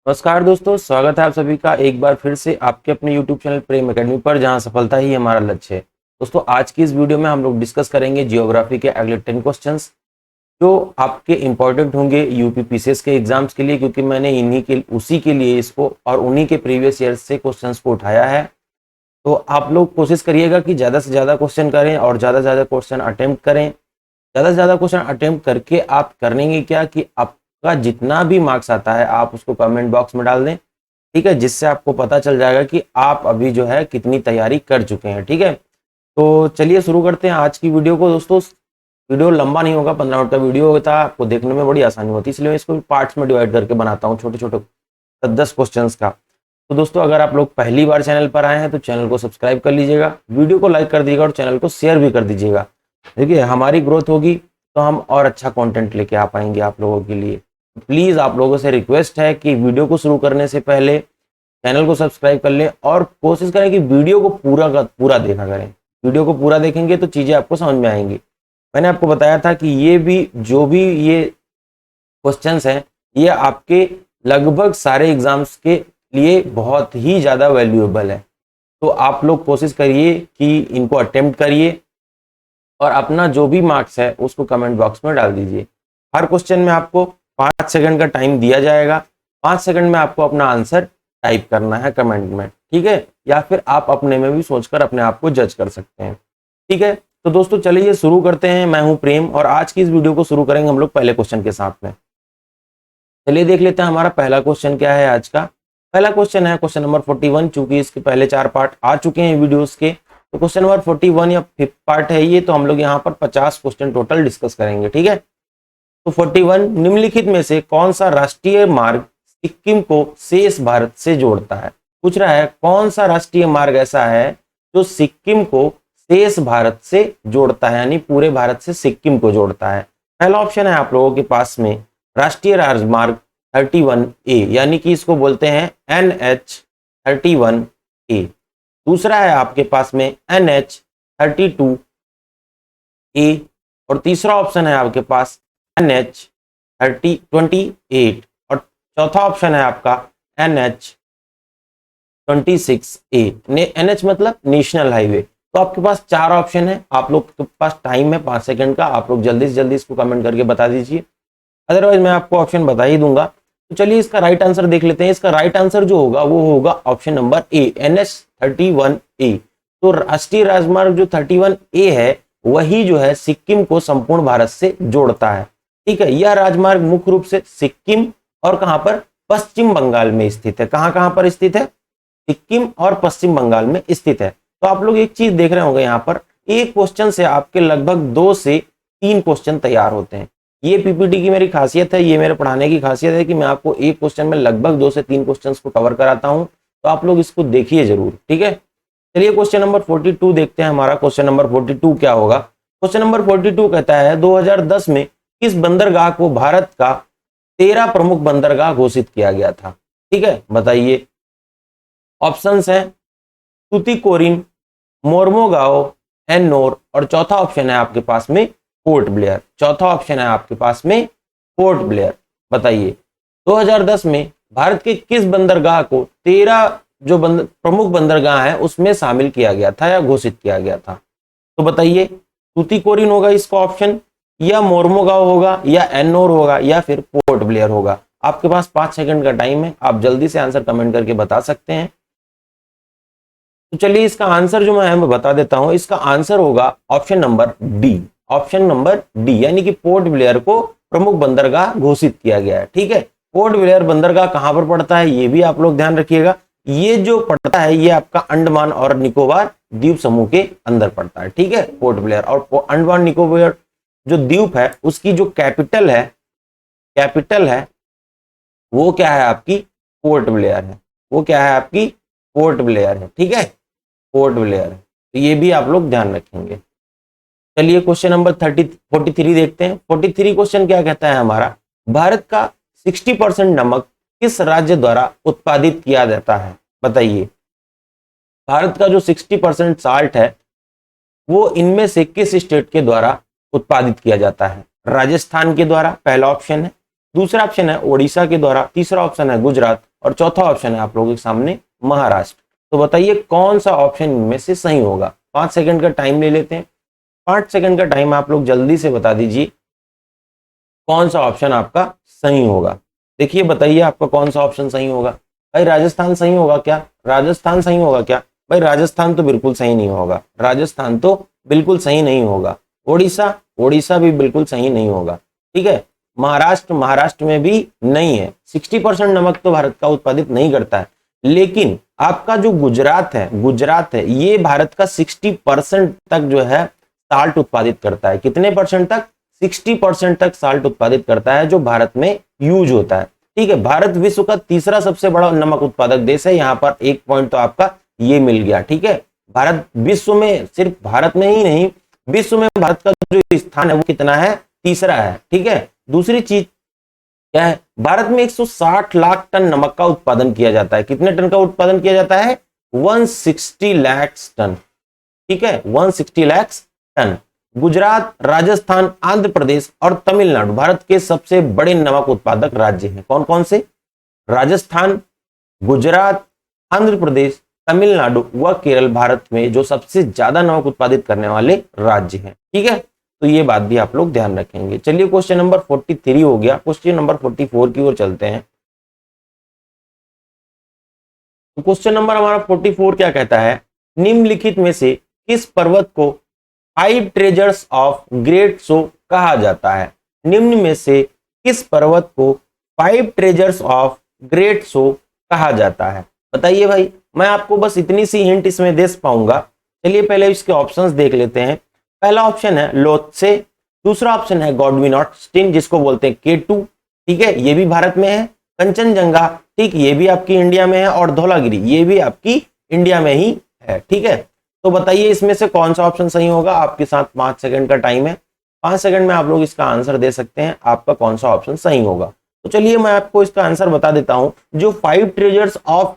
नमस्कार दोस्तों, स्वागत है आप सभी का एक बार फिर से आपके अपने YouTube चैनल प्रेम एकेडमी पर, जहां सफलता ही हमारा लक्ष्य है। दोस्तों, आज की इस वीडियो में हम लोग डिस्कस करेंगे जियोग्राफी के अगले 10 क्वेश्चंस जो आपके इंपॉर्टेंट होंगे यूपी पीसीएस के एग्जाम्स के लिए, क्योंकि मैंने उसी के लिए इसको और उन्हीं के प्रीवियस ईयर से क्वेश्चंस को उठाया है। तो आप लोग कोशिश करिएगा कि ज़्यादा से ज़्यादा क्वेश्चन करें और ज़्यादा से ज़्यादा क्वेश्चन अटेम्प्ट करें। ज़्यादा से ज़्यादा क्वेश्चन अटेम्प्ट करके आप करेंगे क्या कि आपका जितना भी मार्क्स आता है आप उसको कमेंट बॉक्स में डाल दें, ठीक है, जिससे आपको पता चल जाएगा कि आप अभी जो है कितनी तैयारी कर चुके हैं। ठीक है, तो चलिए शुरू करते हैं आज की वीडियो को। दोस्तों, वीडियो लंबा नहीं होगा, 15 मिनट का वीडियो होता है, आपको देखने में बड़ी आसानी होती है, इसलिए मैं इसको पार्ट्स में डिवाइड करके बनाता हूँ, छोटे छोटे 10 क्वेश्चंस का। तो दोस्तों, अगर आप लोग पहली बार चैनल पर आए हैं तो चैनल को सब्सक्राइब कर लीजिएगा, वीडियो को लाइक कर दीजिएगा और चैनल को शेयर भी कर दीजिएगा। देखिए, हमारी ग्रोथ होगी तो हम और अच्छा कंटेंट लेके आ पाएंगे आप लोगों के लिए। प्लीज़ आप लोगों से रिक्वेस्ट है कि वीडियो को शुरू करने से पहले चैनल को सब्सक्राइब कर लें और कोशिश करें कि वीडियो को पूरा का पूरा देखा करें। वीडियो को पूरा देखेंगे तो चीज़ें आपको समझ में आएंगी। मैंने आपको बताया था कि ये क्वेश्चंस हैं, ये आपके लगभग सारे एग्जाम्स के लिए बहुत ही ज़्यादा वैल्यूएबल है। तो आप लोग कोशिश करिए कि इनको अटेम्प्ट करिए और अपना जो भी मार्क्स है उसको कमेंट बॉक्स में डाल दीजिए। हर क्वेश्चन में आपको 5 सेकंड का टाइम दिया जाएगा। 5 सेकंड में आपको अपना आंसर टाइप करना है कमेंट में, ठीक है, या फिर आप अपने में भी सोचकर अपने आप को जज कर सकते हैं। ठीक है, तो दोस्तों चलिए शुरू करते हैं। मैं हूं प्रेम और आज की इस वीडियो को शुरू करेंगे हम लोग पहले क्वेश्चन के साथ में। चलिए देख लेते हैं हमारा पहला क्वेश्चन क्या है। आज का पहला क्वेश्चन है क्वेश्चन नंबर 41। चूंकि इसके पहले 4 पार्ट आ चुके हैं वीडियोस के, तो क्वेश्चन नंबर 41 या 5th पार्ट है ये, तो हम लोग यहाँ पर 50 क्वेश्चन टोटल डिस्कस करेंगे। ठीक है, तो 41, निम्नलिखित में से कौन सा राष्ट्रीय मार्ग सिक्किम को शेष भारत से जोड़ता है। पूछ रहा है कौन सा राष्ट्रीय मार्ग ऐसा है जो सिक्किम को शेष भारत से जोड़ता है, यानी पूरे भारत से सिक्किम को जोड़ता है। पहला ऑप्शन है आप लोगों के पास में राष्ट्रीय राजमार्ग 31A, यानी कि इसको बोलते हैं NH 31A। दूसरा है आपके पास में NH 32A और तीसरा ऑप्शन है आपके पास NH 28 और चौथा ऑप्शन है आपका NH 26A। NH मतलब नेशनल हाईवे। तो आपके पास 4 ऑप्शन है, आप लोग के पास टाइम है 5 सेकंड का, आप लोग जल्दी से जल्दी इसको कमेंट करके बता दीजिए, अदरवाइज मैं आपको ऑप्शन बता ही दूंगा। तो चलिए इसका राइट आंसर देख लेते हैं। इसका राइट आंसर जो होगा वो होगा option number A, NH 31A। तो राष्ट्रीय राजमार्ग जो 31A है वही जो है सिक्किम को संपूर्ण भारत से जोड़ता है। ठीक है, यह राजमार्ग मुख्य रूप से सिक्किम और कहां पर, पश्चिम बंगाल में स्थित है। कहां पर स्थित है, सिक्किम और पश्चिम बंगाल में स्थित है। तो आप लोग एक चीज देख रहे होंगे, यहाँ पर एक क्वेश्चन से आपके लगभग 2 से 3 क्वेश्चन तैयार होते हैं। ये पीपीटी की मेरी खासियत है, ये मेरे पढ़ाने की खासियत है कि मैं आपको एक क्वेश्चन में लगभग 2 से 3 क्वेश्चंस को कवर कराता हूं। तो आप लोग इसको देखिए जरूर। ठीक है, चलिए क्वेश्चन नंबर 42 देखते हैं। हमारा क्वेश्चन नंबर 42 क्या होगा। क्वेश्चन नंबर 42 कहता है 2010 में किस बंदरगाह को भारत का 13 प्रमुख बंदरगाह घोषित किया गया था। ठीक है, बताइए। ऑप्शंस हैं तूतीकोरिन, मोरमोगाओ, एन्नोर और चौथा ऑप्शन है आपके पास में पोर्ट ब्लेयर। चौथा ऑप्शन है आपके पास में पोर्ट ब्लेयर। बताइए 2010 में भारत के किस बंदरगाह को 13 जो प्रमुख बंदरगाह है उसमें शामिल किया गया था या घोषित किया गया था। तो बताइए तूतीकोरिन होगा इसका ऑप्शन, या मोरमोगाओ होगा, या एन्नोर होगा, या फिर पोर्ट ब्लेयर होगा। आपके पास 5 सेकंड का टाइम है, आप जल्दी से आंसर कमेंट करके बता सकते हैं। तो चलिए इसका आंसर जो मैं बता देता हूं। इसका आंसर होगा option number D. Option number D, यानी कि पोर्ट ब्लेयर को प्रमुख बंदरगाह घोषित किया गया है। ठीक है, पोर्ट ब्लेयर बंदरगाह कहां पर पड़ता है ये भी आप लोग ध्यान रखिएगा। ये जो पड़ता है ये आपका अंडमान और निकोबार द्वीप समूह के अंदर पड़ता है। ठीक है, पोर्ट ब्लेयर और अंडमान निकोबार जो द्वीप है उसकी जो कैपिटल है वो क्या है आपकी, पोर्ट ब्लेयर है। वो क्या है आपकी, पोर्ट ब्लेयर है। ठीक है, पोर्ट ब्लेयर है। तो ये भी आप लोग ध्यान रखेंगे। चलिए क्वेश्चन नंबर 43 देखते हैं। 43 क्वेश्चन क्या कहता है हमारा, भारत का 60% नमक किस राज्य द्वारा उत्पादित किया जाता है। बताइए भारत का जो 60% साल्ट है वो इनमें से किस स्टेट के द्वारा उत्पादित किया जाता है। राजस्थान के द्वारा पहला ऑप्शन है, दूसरा ऑप्शन है ओडिशा के द्वारा, तीसरा ऑप्शन है गुजरात और चौथा ऑप्शन है आप लोगों के सामने महाराष्ट्र। तो बताइए कौन सा ऑप्शन इनमें से सही होगा। 5 सेकंड का टाइम ले लेते हैं। 5 सेकंड का टाइम आप लोग जल्दी से बता दीजिए कौन सा ऑप्शन आपका सही होगा। देखिए बताइए आपका कौन सा ऑप्शन सही होगा। भाई राजस्थान सही होगा क्या? राजस्थान सही होगा क्या? भाई राजस्थान तो बिल्कुल सही नहीं होगा। राजस्थान तो बिल्कुल सही नहीं होगा। उड़ीसा, उड़ीसा भी बिल्कुल सही नहीं होगा। ठीक है। महाराष्ट्र, महाराष्ट्र में भी नहीं है। 60% नमक तो भारत का उत्पादित नहीं करता है। लेकिन आपका जो गुजरात है, गुजरात है, ये भारत का 60% तक जो है साल्ट उत्पादित करता है। कितने परसेंट तक? 60% तक साल्ट उत्पादित करता है जो भारत में यूज होता है। ठीक है। भारत विश्व का तीसरा सबसे बड़ा नमक उत्पादक देश है। यहाँ पर एक पॉइंट तो आपका ये मिल गया। ठीक है। भारत विश्व में, सिर्फ भारत में ही नहीं, विश्व में भारत का जो स्थान है वो कितना है? तीसरा है। ठीक है। दूसरी चीज क्या है? भारत में 160 लाख टन नमक का उत्पादन किया जाता है। कितने टन का उत्पादन किया जाता है? 160 लाख टन। ठीक है। 160 लाख टन। गुजरात, राजस्थान, आंध्र प्रदेश और तमिलनाडु भारत के सबसे बड़े नमक उत्पादक राज्य हैं। कौन कौन से? राजस्थान, गुजरात, आंध्र प्रदेश, तमिलनाडु व केरल भारत में जो सबसे ज्यादा नमक उत्पादित करने वाले राज्य हैं। ठीक है। तो ये बात भी आप लोग ध्यान रखेंगे। चलिए क्वेश्चन नंबर 43 हो गया। क्वेश्चन नंबर 44 की ओर चलते हैं। तो क्वेश्चन नंबर हमारा 44 क्या कहता है? निम्नलिखित में से किस पर्वत को 5 ट्रेजर्स ऑफ ग्रेट सो कहा जाता है? निम्न में से किस पर्वत को 5 ट्रेजर्स ऑफ ग्रेट सो कहा जाता है? बताइए भाई। मैं आपको बस इतनी सी हिंट इसमें दे पाऊंगा। चलिए पहले इसके ऑप्शंस देख लेते हैं। पहला ऑप्शन है लोत्से, दूसरा ऑप्शन है गॉडविनॉटस्टिन जिसको बोलते हैं K2। ठीक है। ये भी भारत में है। कंचनजंगा, ठीक, ये भी आपकी इंडिया में है। और धौलागिरी, ये भी आपकी इंडिया में ही है। ठीक है। तो बताइए इसमें से कौन सा ऑप्शन सही होगा। आपके साथ 5 सेकंड का टाइम है। 5 सेकंड में आप लोग इसका आंसर दे सकते हैं। आपका कौन सा ऑप्शन सही होगा। तो चलिए मैं आपको इसका आंसर बता देता हूं। जो 5 ट्रेजर्स ऑफ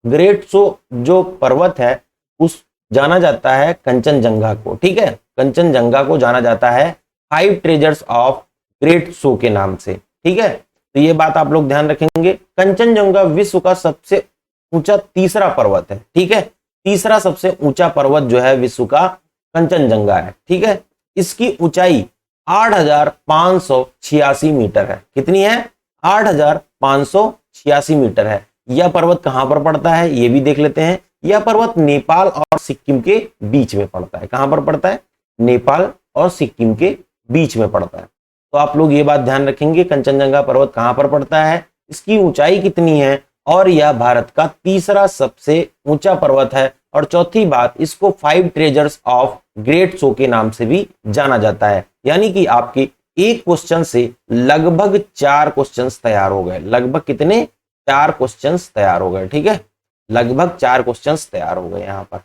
ग्रेट सो जो पर्वत है उस जाना जाता है कंचनजंगा को। ठीक है। कंचनजंगा को जाना जाता है 5 ट्रेजर्स ऑफ ग्रेट सो के नाम से। ठीक है। तो ये बात आप लोग ध्यान रखेंगे। कंचनजंगा विश्व का सबसे ऊंचा तीसरा पर्वत है। ठीक है। तीसरा सबसे ऊंचा पर्वत जो है विश्व का कंचनजंगा है। ठीक है। इसकी ऊंचाई 8,586 मीटर है। कितनी है? 8,586 मीटर है। यह पर्वत कहां पर पड़ता है ये भी देख लेते हैं। यह पर्वत नेपाल और सिक्किम के बीच में पड़ता है। कहां पर पड़ता है? नेपाल और सिक्किम के बीच में पड़ता है। तो आप लोग ये बात ध्यान रखेंगे कंचनजंगा पर्वत कहां पर पड़ता है, इसकी ऊंचाई कितनी है, और यह भारत का तीसरा सबसे ऊंचा पर्वत है। और चौथी बात, इसको 5 ट्रेजर्स ऑफ ग्रेट सो के नाम से भी जाना जाता है। यानी कि आपके एक क्वेश्चन से लगभग 4 क्वेश्चंस तैयार हो गए। लगभग कितने? 4 क्वेश्चंस तैयार हो गए। ठीक है। लगभग 4 क्वेश्चंस तैयार हो गए यहाँ पर।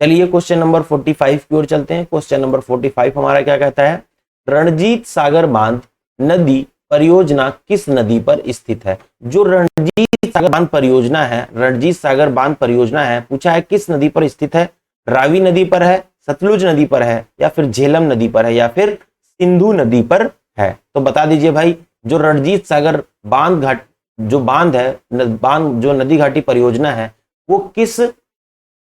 चलिए क्वेश्चन नंबर 45 की ओर चलते हैं। क्वेश्चन नंबर 45 हमारा क्या कहता है? रणजीत सागर बांध नदी परियोजना किस नदी पर स्थित है? जो रणजीत सागर बांध परियोजना है, रणजीत सागर बांध परियोजना है, पूछा है किस नदी पर स्थित है? रावी नदी पर है, सतलुज नदी पर है, या फिर झेलम नदी पर है, या फिर सिंधु नदी पर है? तो बता दीजिए भाई। जो रणजीत सागर बांध घाट जो बांध है, बांध जो नदी घाटी परियोजना है, वो किस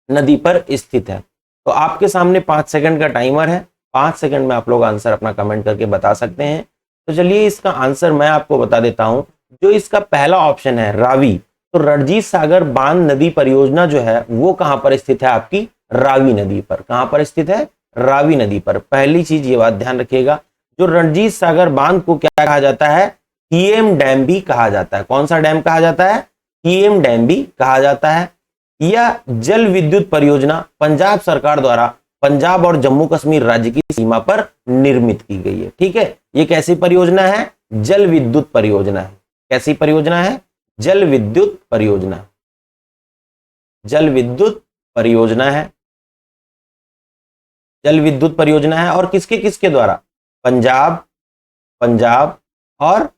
नदी पर स्थित है? तो आपके सामने 5 सेकंड का टाइमर है। 5 सेकंड में आप लोग आंसर अपना कमेंट करके बता सकते हैं। तो चलिए इसका आंसर मैं आपको बता देता हूं। जो इसका पहला ऑप्शन है रावी, तो रणजीत सागर बांध नदी परियोजना जो है वो कहां पर स्थित है? आपकी रावी नदी पर। कहां पर स्थित है? रावी नदी पर। पहली चीज ये बात ध्यान रखिएगा। जो रणजीत सागर बांध को क्या कहा जाता है? हीएम डैम भी कहा जाता है। कौन सा डैम कहा जाता है? हीएम डैम भी कहा जाता है। यह जल विद्युत परियोजना पंजाब सरकार द्वारा पंजाब और जम्मू कश्मीर राज्य की सीमा पर निर्मित की गई है। ठीक है। ये कैसी परियोजना है? जल विद्युत परियोजना है। कैसी परियोजना है? जल विद्युत परियोजना। जल विद्युत परियोजना है। जल विद्युत परियोजना है। और किसके किसके द्वारा? पंजाब और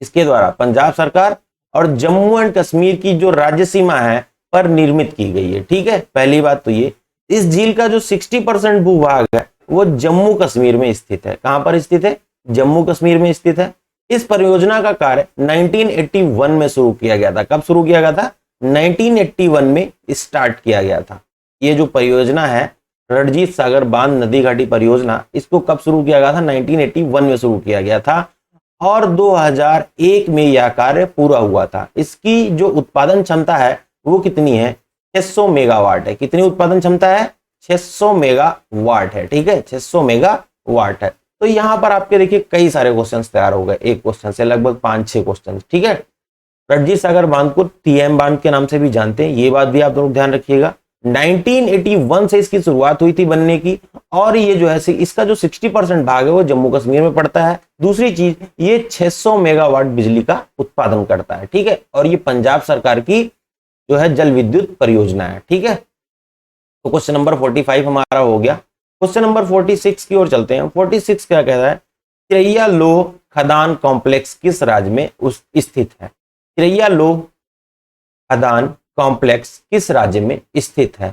इसके द्वारा पंजाब सरकार और जम्मू एंड कश्मीर की जो राज्य सीमा है पर निर्मित की गई है। ठीक है। पहली बात तो ये। इस झील का जो 60% भूभाग है वो जम्मू कश्मीर में स्थित है। कहां पर स्थित है? जम्मू कश्मीर में स्थित है। इस परियोजना का कार्य 1981 में शुरू किया गया था। कब शुरू किया गया था? 1981 में स्टार्ट किया गया था। ये जो परियोजना है रणजीत सागर बांध नदी घाटी परियोजना, इसको कब शुरू किया गया था? 1981 में शुरू किया गया था और 2001 में यह कार्य पूरा हुआ था। इसकी जो उत्पादन क्षमता है वो कितनी है? 600 मेगावाट है। कितनी उत्पादन क्षमता है? 600 मेगावाट है। ठीक है, 600 मेगावाट है। तो यहाँ पर आपके देखिए कई सारे क्वेश्चंस तैयार हो गए, एक क्वेश्चन से लगभग 5-6 क्वेश्चन। ठीक है, रणजीत सागर बांध को TM बांध के नाम से भी जानते हैं, ये बात भी आप लोग ध्यान रखिएगा। 1981 से इसकी शुरुआत हुई थी बनने की और ये जो है इसका जो 60% भाग है वो जम्मू कश्मीर में पड़ता है। दूसरी चीज, ये 600 मेगावाट बिजली का उत्पादन करता है। ठीक है, और ये पंजाब सरकार की जो है जल विद्युत परियोजना है। ठीक है, तो क्वेश्चन नंबर 45 हमारा हो गया। क्वेश्चन नंबर 46 की ओर चलते हैं। 46 क्या कहता है? चिरैया लोह खदान कॉम्प्लेक्स किस राज्य में स्थित है? चिरैया लोह खदान कॉम्प्लेक्स किस राज्य में स्थित है?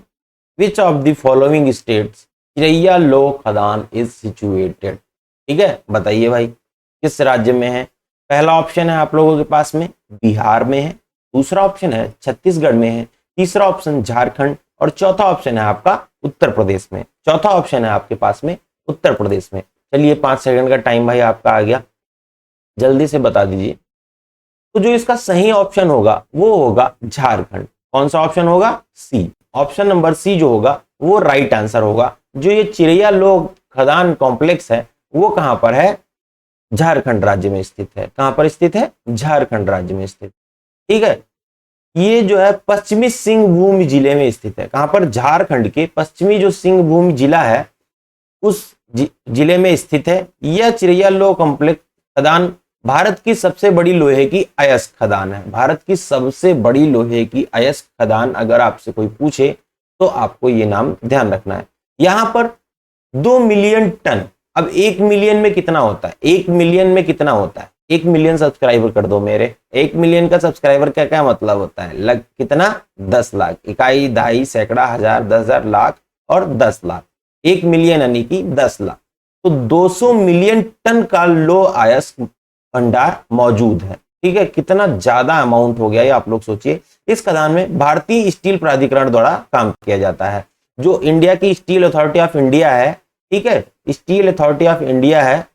Which of the following states Chiraiya लोह खदान इज सिचुएटेड? ठीक है, बताइए भाई किस राज्य में है? पहला ऑप्शन है आप लोगों के पास में बिहार में है, दूसरा ऑप्शन है छत्तीसगढ़ में है, तीसरा ऑप्शन झारखंड और चौथा ऑप्शन है आपका उत्तर प्रदेश में। चौथा ऑप्शन है आपके पास में उत्तर प्रदेश में। चलिए 5 सेकंड का टाइम भाई आपका आ गया, जल्दी से बता दीजिए। तो जो इसका सही ऑप्शन होगा वो होगा झारखंड। कौन सा ऑप्शन होगा? सी। ऑप्शन नंबर सी जो होगा वो राइट आंसर होगा। जो ये चिरैया लोह खदान कॉम्प्लेक्स है वो कहां पर है? झारखंड राज्य में स्थित है। कहां पर स्थित है? झारखंड राज्य में स्थित। ठीक है, ये जो है पश्चिमी सिंहभूम जिले में स्थित है। कहां पर? झारखंड के पश्चिमी जो सिंहभूम जिला है उस जिले में स्थित है। यह चिरैया लोह कॉम्प्लेक्स खदान भारत की सबसे बड़ी लोहे की अयस्क खदान है। भारत की सबसे बड़ी लोहे की अयस्क खदान अगर आपसे कोई पूछे तो आपको ये नाम ध्यान रखना है। यहां पर 2 मिलियन टन, अब 1 मिलियन में कितना होता है? 1 मिलियन में कितना होता है? 1 मिलियन सब्सक्राइबर कर दो मेरे। 1 मिलियन का सब्सक्राइबर का क्या मतलब होता है? लग कितना? 10 लाख। इकाई, दहाई, सैकड़ा, हजार, 10,000, लाख और 10 लाख। 1 मिलियन यानी कि 10 लाख। तो 200 मिलियन टन का लोह अयस्क भंडार मौजूद है। ठीक है, कितना ज्यादा अमाउंट हो गया ये आप लोग सोचिए। इस खदान में भारतीय स्टील प्राधिकरण द्वारा काम किया जाता है। जो इंडिया की स्टील अथॉरिटी ऑफ इंडिया है, ठीक है, स्टील अथॉरिटी ऑफ इंडिया है,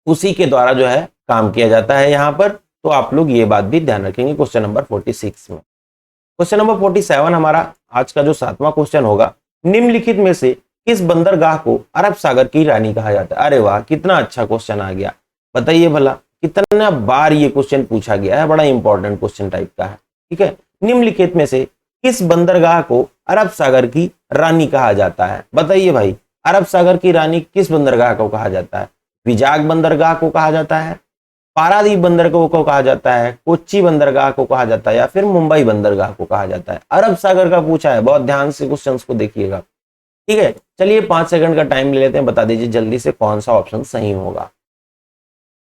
उसी के द्वारा जो है काम किया जाता है यहाँ पर। तो आप लोग ये बात भी ध्यान रखेंगे क्वेश्चन नंबर 46 में। क्वेश्चन नंबर 47 हमारा आज का जो 7वां क्वेश्चन होगा। निम्नलिखित में से किस बंदरगाह को अरब सागर की रानी कहा जाता है? अरे वाह, कितना अच्छा क्वेश्चन आ गया। बताइए भला कितना बार ये क्वेश्चन पूछा गया है, बड़ा इंपॉर्टेंट क्वेश्चन टाइप का है। ठीक है, निम्नलिखित में से किस बंदरगाह को अरब सागर की रानी कहा जाता है? बताइए भाई, अरब सागर की रानी किस बंदरगाह को कहा जाता है? विजाग बंदरगाह को कहा जाता है, पारादीप बंदरगाह को कहा जाता है, कोच्चि बंदरगाह को कहा जाता है या फिर मुंबई बंदरगाह को कहा जाता है? अरब सागर का पूछा है, बहुत ध्यान से क्वेश्चंस को देखिएगा। ठीक है, चलिए 5 सेकंड का टाइम ले लेते हैं, बता दीजिए जल्दी से कौन सा ऑप्शन सही होगा।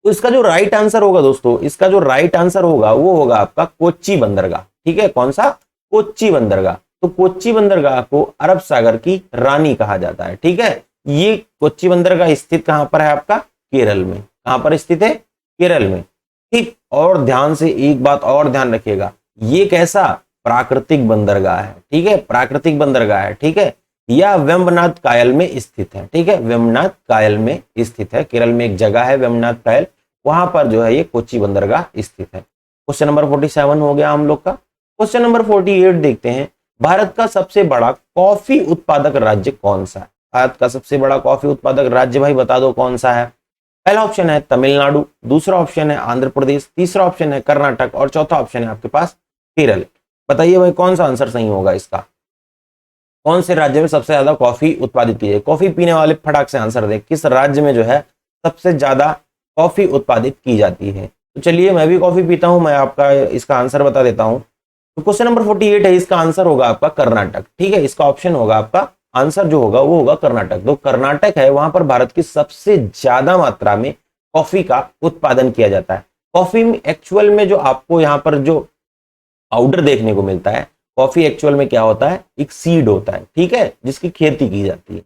तो इसका जो राइट आंसर होगा दोस्तों, इसका जो राइट आंसर होगा वो होगा आपका कोच्चि बंदरगाह। ठीक है, कौन सा? कोच्चि बंदरगाह। तो कोच्चि बंदरगाह को अरब सागर की रानी कहा जाता है। ठीक है, ये कोच्चि बंदरगाह स्थित कहां पर है? आपका केरल में। कहां पर स्थित है? केरल में। ठीक, और ध्यान से एक बात और ध्यान रखिएगा, ये कैसा? प्राकृतिक बंदरगाह है। ठीक है, प्राकृतिक बंदरगाह है। ठीक है, यह वेम्बनाथ कायल में स्थित है। ठीक है, वेम्बनाथ कायल में स्थित है। केरल में एक जगह है वेम्बनाथ कायल, वहां पर जो है ये कोच्चि बंदरगाह स्थित है। क्वेश्चन नंबर 47 हो गया हम लोग का। क्वेश्चन नंबर 48 देखते हैं। भारत का सबसे बड़ा कॉफी उत्पादक राज्य कौन सा है? भारत का सबसे बड़ा कॉफी उत्पादक राज्य भाई बता दो कौन सा है? पहला ऑप्शन है तमिलनाडु, दूसरा ऑप्शन है आंध्र प्रदेश, तीसरा ऑप्शन है कर्नाटक और चौथा ऑप्शन है आपके पास केरल। बताइए भाई कौन सा आंसर सही होगा इसका? कौन से राज्य में सबसे ज्यादा कॉफी उत्पादित की जाए? कॉफी पीने वाले फटाक से आंसर दें, किस राज्य में जो है सबसे ज्यादा कॉफी उत्पादित की जाती है? तो चलिए मैं भी कॉफी पीता हूं, मैं आपका इसका आंसर बता देता हूं। तो क्वेश्चन नंबर 48 है, इसका आंसर होगा आपका कर्नाटक। ठीक है, इसका ऑप्शन होगा आपका आंसर जो होगा वो होगा कर्नाटक। तो कर्नाटक है, वहां पर भारत की सबसे ज्यादा मात्रा में कॉफी का उत्पादन किया जाता है। कॉफी में एक्चुअल में जो आपको यहाँ पर जो पाउडर देखने को मिलता है, कॉफी एक्चुअल में क्या होता है? एक सीड होता है। ठीक है, जिसकी खेती की जाती है।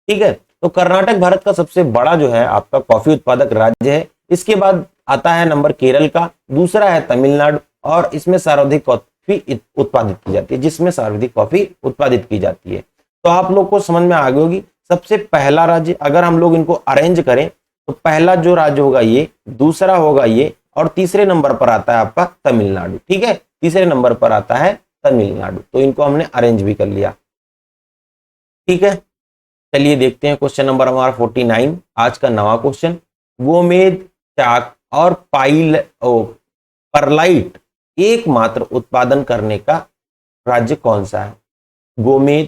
ठीक है, तो कर्नाटक भारत का सबसे बड़ा जो है आपका कॉफी उत्पादक राज्य है। इसके बाद आता है नंबर केरल का, दूसरा है तमिलनाडु, और इसमें सर्वाधिक कॉफी उत्पादित की जाती है, जिसमें सर्वाधिक कॉफी उत्पादित की जाती है। तो आप लोग को समझ में आ गई होगी। सबसे पहला राज्य अगर हम लोग इनको अरेंज करें तो पहला जो राज्य होगा ये, दूसरा होगा ये, और तीसरे नंबर पर आता है आपका तमिलनाडु। ठीक है, तीसरे नंबर पर आता है तमिलनाडु। तो इनको हमने अरेंज भी कर लिया। ठीक है, चलिए देखते हैं क्वेश्चन नंबर हमारा 49, आज का नवा क्वेश्चन। गोमेद, चाक और परलाइट एकमात्र उत्पादन करने का राज्य कौन सा है? गोमेद,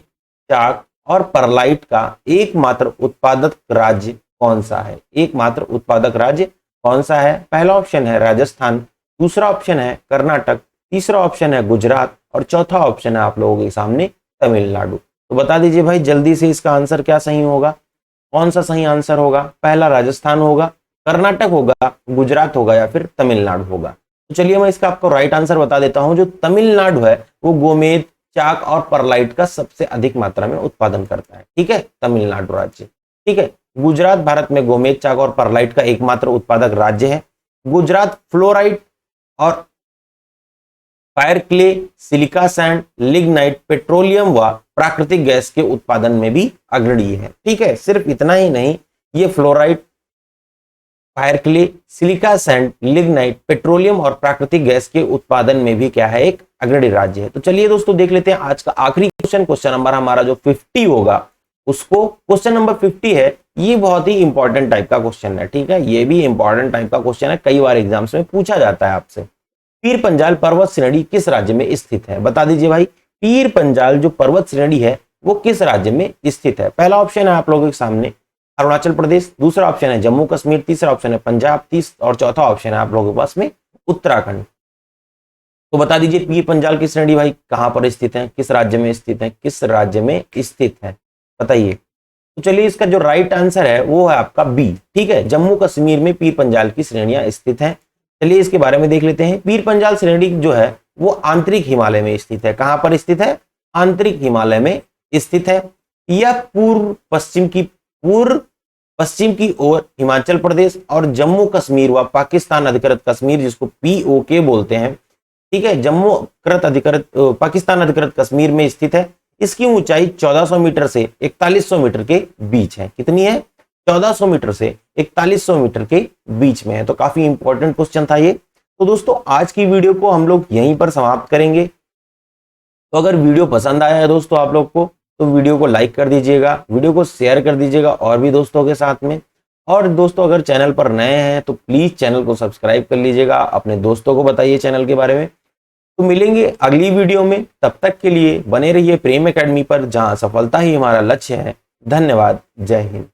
चाक और परलाइट का एकमात्र उत्पादक राज्य कौन सा है? एकमात्र उत्पादक राज्य कौन सा है? पहला ऑप्शन है राजस्थान, दूसरा ऑप्शन है कर्नाटक, तीसरा ऑप्शन है गुजरात, और चौथा ऑप्शन है आप लोगों के सामने तमिलनाडु। तो बता दीजिए भाई जल्दी से इसका आंसर क्या सही होगा, कौन सा सही आंसर होगा? पहला राजस्थान होगा, कर्नाटक होगा, गुजरात होगा, या फिर तमिलनाडु होगा? तो चलिए मैं इसका आपको राइट आंसर बता देता हूं। जो तमिलनाडु है वो गोमेद, चाक और परलाइट का सबसे अधिक मात्रा में उत्पादन करता है। ठीक है, तमिलनाडु राज्य। ठीक है, गुजरात भारत में गोमेद, चाक और परलाइट का एकमात्र उत्पादक राज्य है। गुजरात फ्लोराइट और fire clay, silica sand, lignite, petroleum व प्राकृतिक गैस के उत्पादन में भी अग्रणी है। ठीक है, सिर्फ इतना ही नहीं, ये fluorite, fire clay, silica sand, lignite, petroleum और प्राकृतिक गैस के उत्पादन में भी क्या है, एक अग्रणी राज्य है। तो चलिए दोस्तों देख लेते हैं आज का आखिरी क्वेश्चन, क्वेश्चन नंबर हमारा जो 50 होगा उसको। क्वेश्चन नंबर 50 है, ये बहुत ही इंपॉर्टेंट टाइप का क्वेश्चन है। ठीक है, ये भी इंपॉर्टेंट टाइप का क्वेश्चन है, कई बार एग्जाम्स में पूछा जाता है आपसे। पीर पंजाल पर्वत श्रेणी किस राज्य में स्थित है? बता दीजिए भाई, पीर पंजाल जो पर्वत श्रेणी है वो किस राज्य में स्थित है? पहला ऑप्शन है आप लोगों के सामने अरुणाचल प्रदेश, दूसरा ऑप्शन है जम्मू कश्मीर, तीसरा ऑप्शन है पंजाब, और चौथा ऑप्शन है आप लोगों के पास में उत्तराखंड। तो बता दीजिए पीर पंजाल की श्रेणी भाई कहां पर स्थित है, किस राज्य में स्थित है, किस राज्य में स्थित है, बताइए। तो चलिए इसका जो राइट आंसर है वो है आपका बी। ठीक है, जम्मू कश्मीर में पीर पंजाल की श्रेणियां स्थित हैं। चलिए इसके बारे में देख लेते हैं। पीर पंजाल श्रेणी जो है वो आंतरिक हिमालय में स्थित है। कहां पर स्थित है? आंतरिक हिमालय में स्थित है। यह पूर्व पश्चिम की ओर हिमाचल प्रदेश और जम्मू कश्मीर व पाकिस्तान अधिकृत कश्मीर, जिसको POK बोलते हैं, ठीक है, जम्मू पाकिस्तान अधिकृत कश्मीर में स्थित है। इसकी ऊंचाई 1400 मीटर से 4100 मीटर के बीच है। कितनी है? 1400 मीटर से 4100 मीटर के बीच में है। तो काफी इंपॉर्टेंट क्वेश्चन था ये। तो दोस्तों आज की वीडियो को हम लोग यहीं पर समाप्त करेंगे। तो अगर वीडियो पसंद आया है दोस्तों आप लोग को, तो वीडियो को लाइक कर दीजिएगा, वीडियो को शेयर कर दीजिएगा और भी दोस्तों के साथ में। और दोस्तों अगर चैनल पर नए हैं तो प्लीज चैनल को सब्सक्राइब कर लीजिएगा, अपने दोस्तों को बताइए चैनल के बारे में। तो मिलेंगे अगली वीडियो में, तब तक के लिए बने रहिए प्रेम एकेडमी पर, जहां सफलता ही हमारा लक्ष्य है। धन्यवाद, जय हिंद।